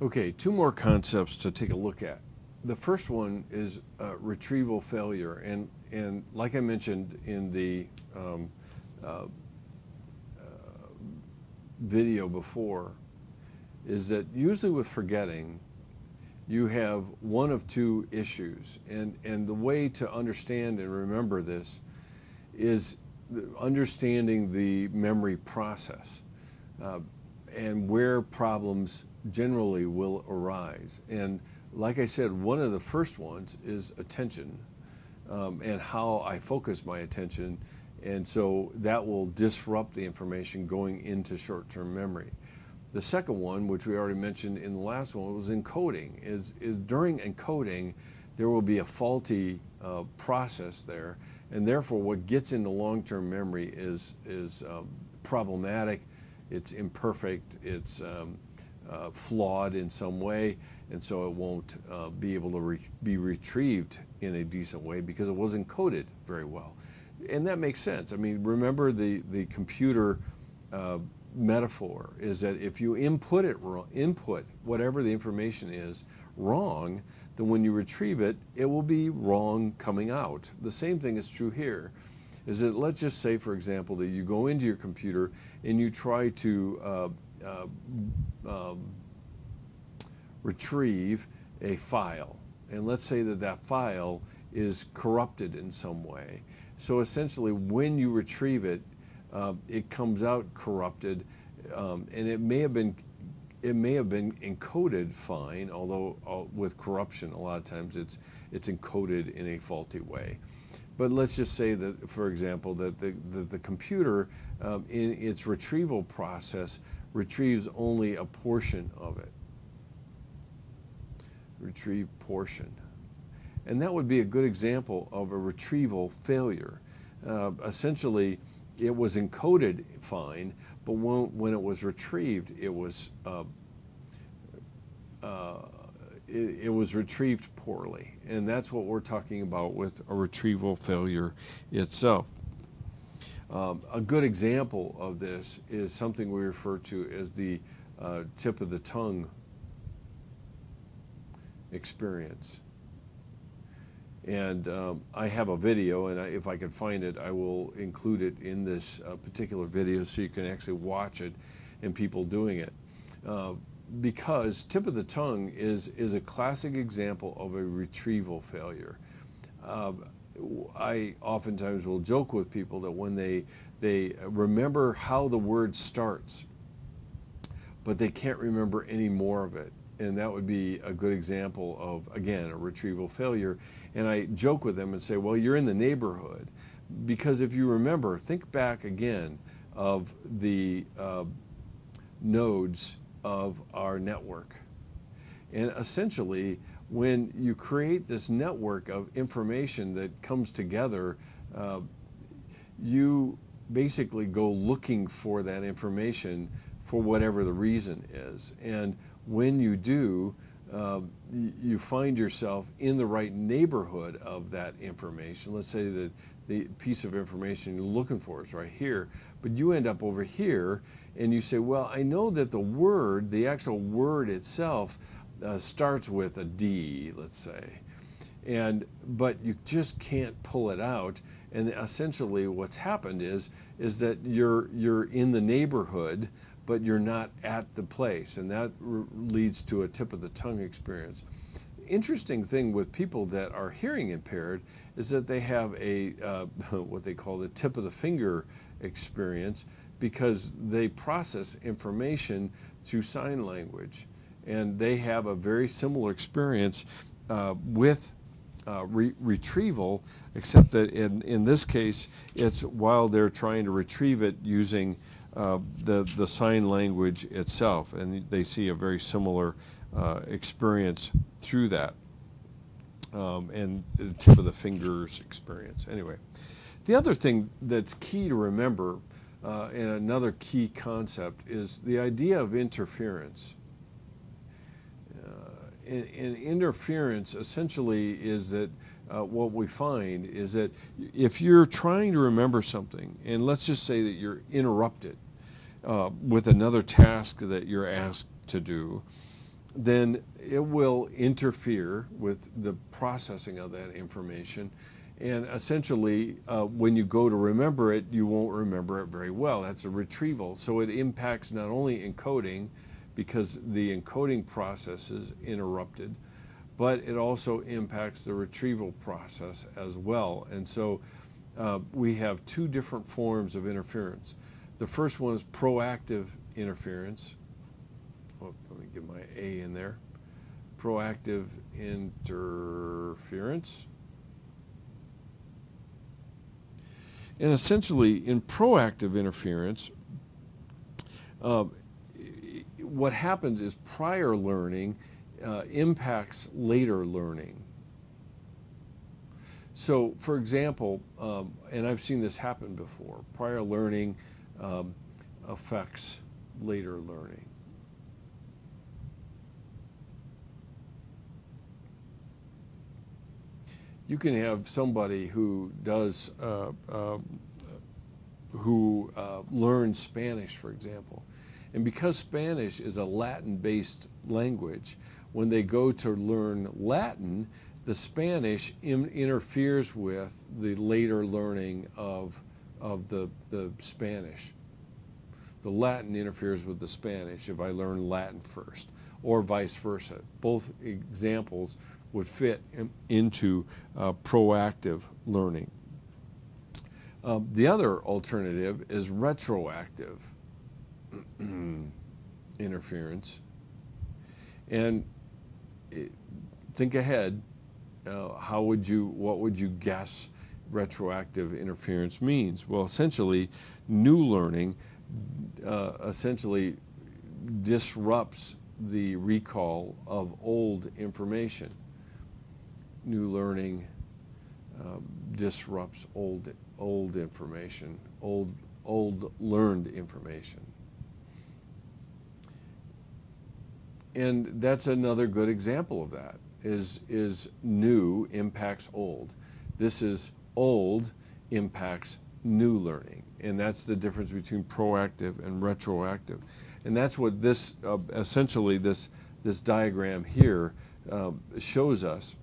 Okay, two more concepts to take a look at. The first one is retrieval failure, and like I mentioned in the video before, is that usually with forgetting, you have one of two issues, and the way to understand and remember this is understanding the memory process and where problems generally will arise. And like I said, one of the first ones is attention and how I focus my attention, and so that will disrupt the information going into short-term memory. The second one, which we already mentioned in the last one, was encoding. Is during encoding, there will be a faulty process there, and therefore what gets into long-term memory is problematic. It's imperfect. It's flawed in some way, and so it won't be able to be retrieved in a decent way because it wasn't encoded very well. And that makes sense. I mean, remember the computer metaphor is that if you input it wrong, input whatever the information is wrong, then when you retrieve it, it will be wrong coming out. The same thing is true here. Is that, let's just say, for example, that you go into your computer and you try to retrieve a file, and let's say that that file is corrupted in some way. So essentially, when you retrieve it, it comes out corrupted, and it may have been encoded fine, although with corruption, a lot of times it's encoded in a faulty way. But let's just say that, for example, that the computer in its retrieval process retrieves only a portion of it. Retrieve portion. And that would be a good example of a retrieval failure. Essentially, it was encoded fine, but when it was retrieved, it was retrieved poorly, and that's what we're talking about with a retrieval failure itself. A good example of this is something we refer to as the tip of the tongue experience. And I have a video, and if I can find it, I will include it in this particular video so you can actually watch it and people doing it. Because tip of the tongue is a classic example of a retrieval failure. I oftentimes will joke with people that when they remember how the word starts, but they can't remember any more of it. And that would be a good example of, again, a retrieval failure. And I joke with them and say, well, you're in the neighborhood. Because if you remember, think back again of the nodes of our network. And essentially, when you create this network of information that comes together, you basically go looking for that information for whatever the reason is. And when you do, you find yourself in the right neighborhood of that information. Let's say that the piece of information you're looking for is right here, but you end up over here, and you say, well, I know that the word, the actual word itself, starts with a D, let's say, but you just can't pull it out. And essentially what's happened is that you're in the neighborhood, but you're not at the place, and that leads to a tip of the tongue experience. Interesting thing with people that are hearing impaired is that they have a what they call the tip of the finger experience, because they process information through sign language, and they have a very similar experience with retrieval, except that in this case it's while they're trying to retrieve it using the sign language itself, and they see a very similar experience through that, and the tip of the fingers experience. Anyway, the other thing that's key to remember, and another key concept, is the idea of interference. And interference essentially is that what we find is that if you're trying to remember something, and let's just say that you're interrupted with another task that you're asked to do, then it will interfere with the processing of that information. And essentially, when you go to remember it, you won't remember it very well. That's a retrieval. So it impacts not only encoding, because the encoding process is interrupted, but it also impacts the retrieval process as well. And so we have two different forms of interference. The first one is proactive interference. Oh, let me get my A in there. Proactive interference. And essentially, in proactive interference, what happens is prior learning impacts later learning. So, for example, and I've seen this happen before, prior learning affects later learning. You can have somebody who does learns Spanish, for example, and because Spanish is a Latin-based language, when they go to learn Latin, the Spanish interferes with the later learning of the Spanish. The Latin interferes with the Spanish if I learn Latin first, or vice versa. Both examples would fit into proactive learning. The other alternative is retroactive interference. And think ahead. What would you guess retroactive interference means? Well, essentially, new learning essentially disrupts the recall of old information. New learning disrupts old information, old learned information. And that's another good example of that, is new impacts old. This is old impacts new learning. And that's the difference between proactive and retroactive. And that's what this, essentially this diagram here shows us,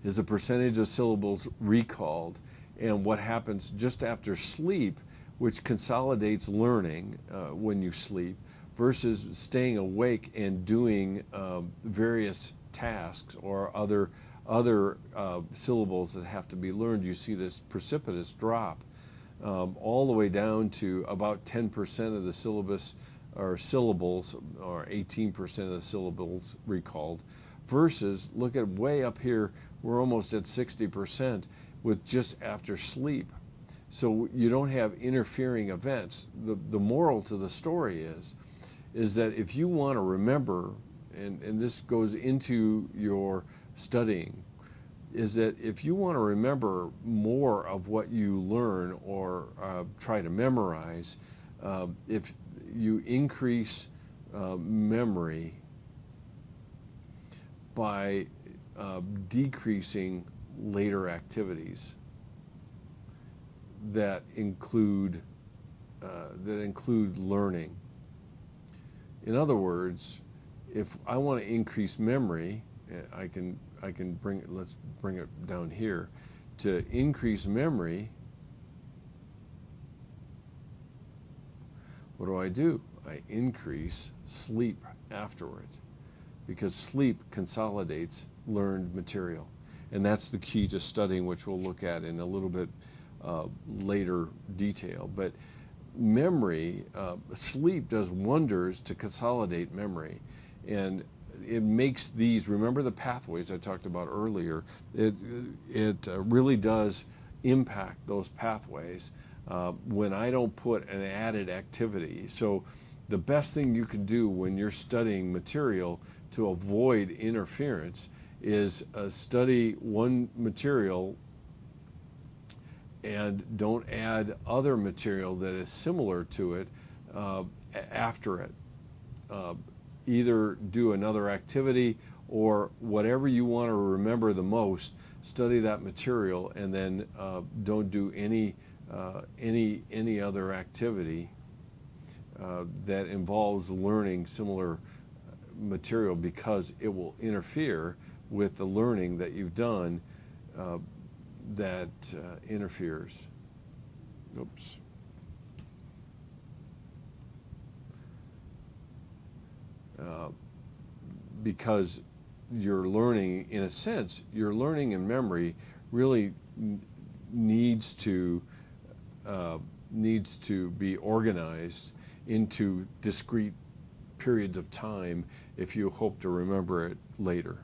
is the percentage of syllables recalled and what happens just after sleep, which consolidates learning when you sleep, versus staying awake and doing various tasks or other syllables that have to be learned. You see this precipitous drop all the way down to about 10% of the syllabus or syllables, or 18% of the syllables recalled, versus look at way up here, we're almost at 60% with just after sleep. So you don't have interfering events. The moral to the story is that if you want to remember, and this goes into your studying, is that if you want to remember more of what you learn or try to memorize, if you increase memory by decreasing later activities that include learning. In other words, if I want to increase memory, I can bring it. Let's bring it down here. To increase memory, what do? I increase sleep afterward, because sleep consolidates learned material, and that's the key to studying, which we'll look at in a little bit later detail. But memory, sleep does wonders to consolidate memory, and it makes these, remember the pathways I talked about earlier, it really does impact those pathways when I don't put an added activity. So the best thing you can do when you're studying material to avoid interference is study one material and don't add other material that is similar to it after it. Either do another activity, or whatever you want to remember the most, study that material, and then don't do any other activity that involves learning similar material because it will interfere with the learning that you've done that interferes. Oops. Because your learning, in a sense, your learning in memory really needs to be organized into discrete periods of time if you hope to remember it later.